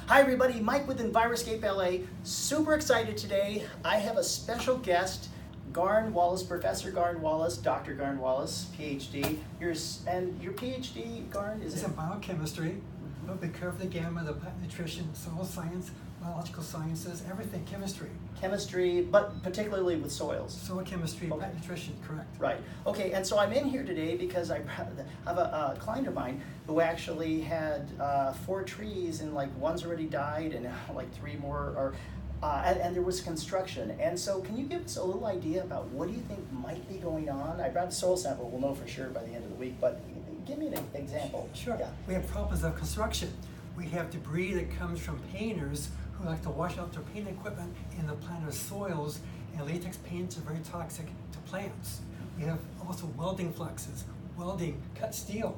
Hi everybody, Mike with Enviroscape LA. Super excited today. I have a special guest, Garn Wallace, Professor Garn Wallace, Dr. Garn Wallace, PhD. Your PhD, Garn, is It's it? in biochemistry. But we cover the gamut of plant nutrition, soil science, biological sciences, everything, chemistry. Chemistry, but particularly with soils. Soil chemistry, Okay. plant nutrition, correct. Right. Okay, and so I'm in here today because I have a client of mine who actually had 4 trees, and like one's already died, and like 3 more are, and there was construction. And so, can you give us a little idea about what do you think might be going on? I brought a soil sample. We'll know for sure by the end of the week. But give me an example. Sure. Yeah. We have problems of construction. We have debris that comes from painters who like to wash out their paint equipment in the planter's soils, and latex paints are very toxic to plants. We have also welding fluxes, welding, cut steel,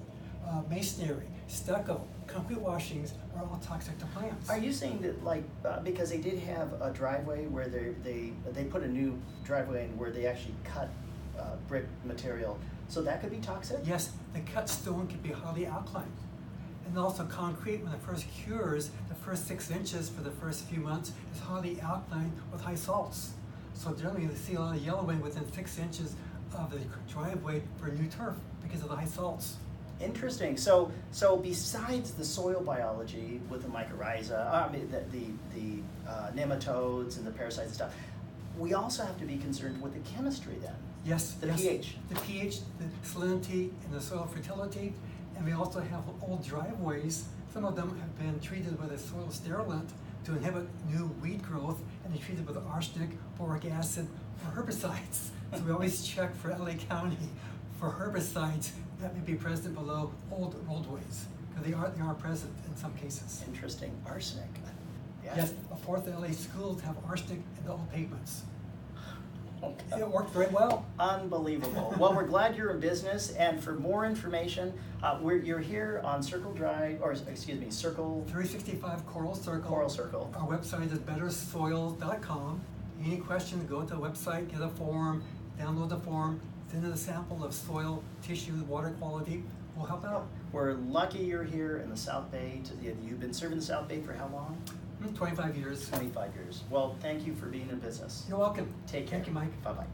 masonry, stucco, concrete washings are all toxic to plants. Are you saying that, like, because they did have a driveway where they put a new driveway in where they actually cut brick material, so that could be toxic? Yes, the cut stone can be highly alkaline. And also concrete, when it first cures, the first 6 inches for the first few months is highly alkaline with high salts. So generally you see a lot of yellowing within 6 inches of the driveway for new turf because of the high salts. Interesting. So besides the soil biology with the mycorrhiza, I mean the nematodes and the parasites and stuff, we also have to be concerned with the chemistry then. Yes. The yes. pH. The pH, the salinity, and the soil fertility. And we also have old driveways. Some of them have been treated with a soil sterilant to inhibit new weed growth, and they're treated with arsenic, boric acid, or herbicides. So we always check for LA County for herbicides that may be present below old roadways, because they are present in some cases. Interesting. Arsenic. Yeah. Yes, a fourth of LA schools have arsenic in the old pavements. Okay. It worked very well. Unbelievable. Well, we're glad you're in business, and for more information, you're here on Circle Drive, or excuse me, Circle 365 Coral Circle. Coral Circle. Our website is bettersoils.com. Any questions, go to the website, get a form, download the form, send in a sample of soil, tissue, water quality. We'll help out. We're lucky you're here in the South Bay. You've been serving the South Bay for how long? 25 years. 25 years. Well, thank you for being in business. You're welcome. Take care. Thank you, Mike. Bye-bye.